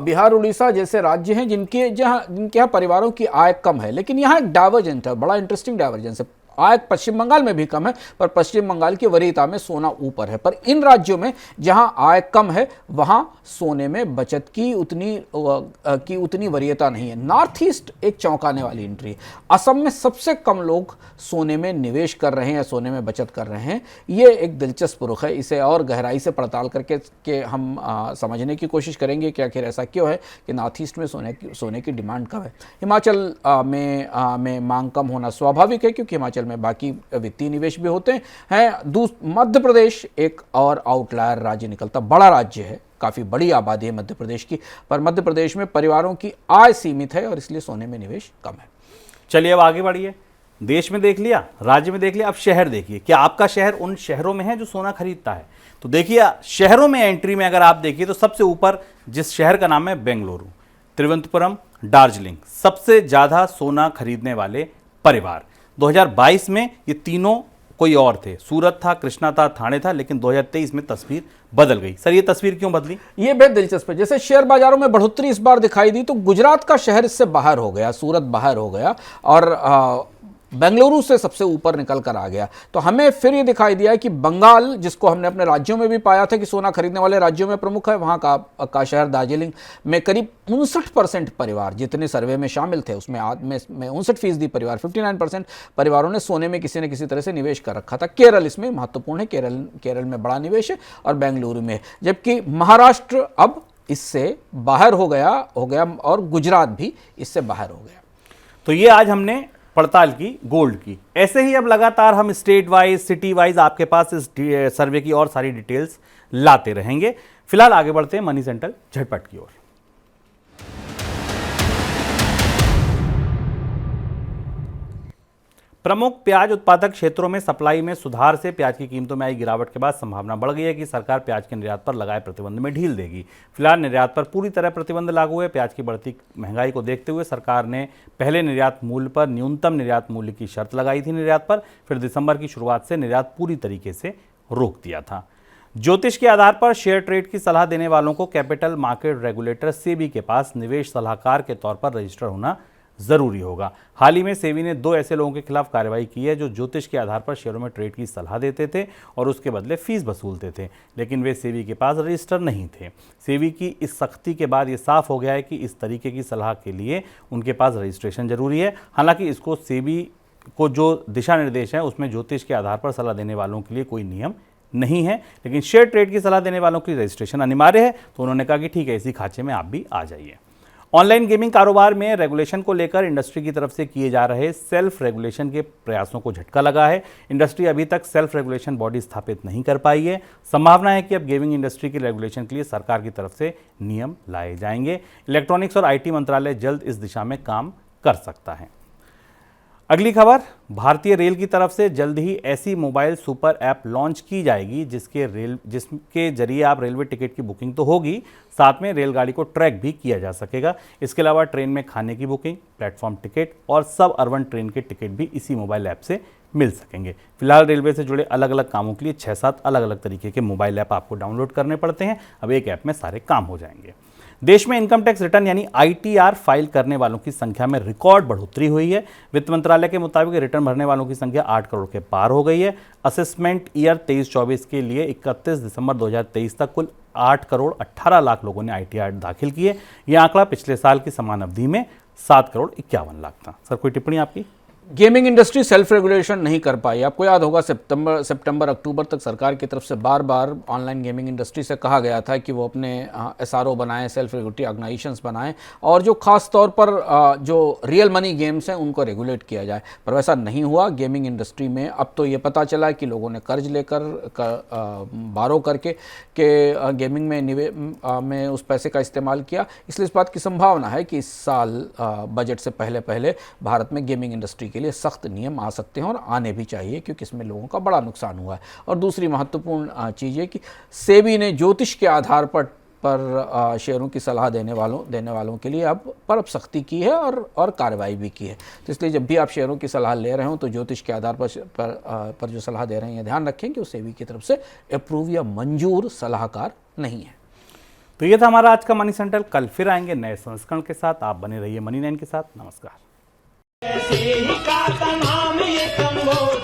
बिहार, उड़ीसा जैसे राज्य हैं जिनके यहाँ परिवारों की आय कम है, लेकिन यहाँ एक डाइवर्जेंस है, बड़ा इंटरेस्टिंग डाइवर्जेंस है। आय पश्चिम बंगाल में भी कम है, पर पश्चिम बंगाल की वरीयता में सोना ऊपर है। पर इन राज्यों में जहां आय कम है वहां सोने में बचत की उतनी वरीयता नहीं है। नॉर्थ ईस्ट एक चौंकाने वाली एंट्री है। असम में सबसे कम लोग सोने में निवेश कर रहे हैं या सोने में बचत कर रहे हैं। ये एक दिलचस्प रुख है। इसे और गहराई से पड़ताल करके हम समझने की कोशिश करेंगे कि आखिर ऐसा क्यों है कि नॉर्थ ईस्ट में सोने की डिमांड कम है। हिमाचल में मांग कम होना स्वाभाविक है, क्योंकि हिमाचल में बाकी वित्तीय निवेश भी होते हैं। मध्य प्रदेश एक और आउटलायर राज्य निकलता, बड़ा राज्य है, काफ़ी बड़ी आबादी है मध्य प्रदेश की, पर मध्य प्रदेश में परिवारों की आय सीमित है और इसलिए सोने में निवेश कम है। चलिए अब आगे बढ़िए। देश में देख लिया, राज्य में देख लिया, अब शहर देखिए। क्या आपका शहर उन शहरों में है जो सोना खरीदता है? तो देखिए शहरों में एंट्री में अगर आप देखिए तो सबसे ऊपर जिस शहर का नाम है बेंगलुरु, तिरुवनंतपुरम, दार्जिलिंग, सबसे ज़्यादा सोना खरीदने वाले परिवार। 2022 में ये तीनों कोई और थे, सूरत था, कृष्णा था, थाने था, लेकिन 2023 में तस्वीर बदल गई। सर ये तस्वीर क्यों बदली? ये बेहद दिलचस्प है। जैसे शेयर बाजारों में बढ़ोतरी इस बार दिखाई दी तो गुजरात का शहर इससे बाहर हो गया, सूरत बाहर हो गया और बेंगलुरु से सबसे ऊपर निकल कर आ गया। तो हमें फिर ये दिखाई दिया कि बंगाल, जिसको हमने अपने राज्यों में भी पाया था कि सोना खरीदने वाले राज्यों में प्रमुख है, वहाँ का शहर दार्जिलिंग में करीब 59% परिवार जितने सर्वे में शामिल थे उसमें 59% परिवार, 59% परिवारों ने सोने में किसी न किसी तरह से निवेश कर रखा था। केरल इसमें महत्वपूर्ण है, केरल में बड़ा निवेश है और बेंगलुरु में, जबकि महाराष्ट्र अब इससे बाहर हो गया और गुजरात भी इससे बाहर हो गया। तो ये आज हमने पड़ताल की गोल्ड की। ऐसे ही अब लगातार हम स्टेट वाइज, सिटी वाइज आपके पास इस सर्वे की और सारी डिटेल्स लाते रहेंगे। फिलहाल आगे बढ़ते हैं मनी सेंट्रल झटपट की ओर। प्रमुख प्याज उत्पादक क्षेत्रों में सप्लाई में सुधार से प्याज की कीमतों में आई गिरावट के बाद संभावना बढ़ गई है कि सरकार प्याज के निर्यात पर लगाए प्रतिबंध में ढील देगी। फिलहाल निर्यात पर पूरी तरह प्रतिबंध लागू है। प्याज की बढ़ती महंगाई को देखते हुए सरकार ने पहले निर्यात मूल्य पर न्यूनतम निर्यात मूल्य की शर्त लगाई थी निर्यात पर, फिर दिसंबर की शुरुआत से निर्यात पूरी तरीके से रोक दिया था। ज्योतिष के आधार पर शेयर ट्रेड की सलाह देने वालों को कैपिटल मार्केट रेगुलेटर सेबी के पास निवेश सलाहकार के तौर पर रजिस्टर होना जरूरी होगा। हाल ही में सेबी ने 2 ऐसे लोगों के खिलाफ कार्रवाई की है जो ज्योतिष के आधार पर शेयरों में ट्रेड की सलाह देते थे और उसके बदले फीस वसूलते थे, लेकिन वे सेबी के पास रजिस्टर नहीं थे। सेबी की इस सख्ती के बाद ये साफ हो गया है कि इस तरीके की सलाह के लिए उनके पास रजिस्ट्रेशन जरूरी है। हालांकि इसको सेबी को जो दिशा निर्देश है उसमें ज्योतिष के आधार पर सलाह देने वालों के लिए कोई नियम नहीं है, लेकिन शेयर ट्रेड की सलाह देने वालों की रजिस्ट्रेशन अनिवार्य है। तो उन्होंने कहा कि ठीक है, इसी खांचे में आप भी आ जाइए। ऑनलाइन गेमिंग कारोबार में रेगुलेशन को लेकर इंडस्ट्री की तरफ से किए जा रहे सेल्फ रेगुलेशन के प्रयासों को झटका लगा है। इंडस्ट्री अभी तक सेल्फ रेगुलेशन बॉडी स्थापित नहीं कर पाई है। संभावना है कि अब गेमिंग इंडस्ट्री के रेगुलेशन के लिए सरकार की तरफ से नियम लाए जाएंगे। इलेक्ट्रॉनिक्स और आईटी मंत्रालय जल्द इस दिशा में काम कर सकता है। अगली खबर, भारतीय रेल की तरफ से जल्द ही ऐसी मोबाइल सुपर ऐप लॉन्च की जाएगी जिसके जरिए आप रेलवे टिकट की बुकिंग तो होगी, साथ में रेलगाड़ी को ट्रैक भी किया जा सकेगा। इसके अलावा ट्रेन में खाने की बुकिंग, प्लेटफॉर्म टिकट और सब अर्बन ट्रेन के टिकट भी इसी मोबाइल ऐप से मिल सकेंगे। फिलहाल रेलवे से जुड़े अलग अलग कामों के लिए 6-7 अलग अलग तरीके के मोबाइल ऐप आपको डाउनलोड करने पड़ते हैं। अब एक ऐप में सारे काम हो जाएंगे। देश में इनकम टैक्स रिटर्न यानी ITR फाइल करने वालों की संख्या में रिकॉर्ड बढ़ोतरी हुई है। वित्त मंत्रालय के मुताबिक रिटर्न भरने वालों की संख्या 8 करोड़ के पार हो गई है। असेसमेंट ईयर 23-24 के लिए 31 दिसंबर 2023 तक कुल 8 करोड़ 18 लाख लोगों ने ITR दाखिल किए। यह आंकड़ा पिछले साल की समान अवधि में 7 करोड़ 51 लाख था। सर कोई टिप्पणी आपकी? गेमिंग इंडस्ट्री सेल्फ रेगुलेशन नहीं कर पाई। आपको याद होगा सितंबर अक्टूबर तक सरकार की तरफ से बार बार ऑनलाइन गेमिंग इंडस्ट्री से कहा गया था कि वो अपने SRO बनाएं, सेल्फ रेगुलेटरी ऑर्गेनाइजेशंस बनाएं और जो खास तौर पर जो रियल मनी गेम्स हैं उनको रेगुलेट किया जाए, पर वैसा नहीं हुआ। गेमिंग इंडस्ट्री में अब तो ये पता चला कि लोगों ने कर्ज लेकर बारो करके के गेमिंग में उस पैसे का इस्तेमाल किया। इसलिए इस बात की संभावना है कि इस साल बजट से पहले भारत में गेमिंग इंडस्ट्री के लिए सख्त नियम आ सकते हैं और आने भी चाहिए, क्योंकि इसमें लोगों का बड़ा नुकसान हुआ है। और दूसरी महत्वपूर्ण चीज़ ये कि सेबी ने ज्योतिष के आधार पर शेयरों की सलाह देने वालों के लिए अब सख्ती की है और कार्रवाई भी की है। तो इसलिए जब भी आप शेयरों की सलाह ले रहे हो तो ज्योतिष के आधार पर जो सलाह दे रहे हैं, ध्यान रखें कि वो सेबी की तरफ से अप्रूव या मंजूर सलाहकार नहीं है। तो ये था हमारा आज का मनी सेंट्रल। कल फिर आएंगे नए संस्करण के साथ। आप बने रहिए मनी 9 के साथ। नमस्कार। ऐसे ही का नाम ये कंबोज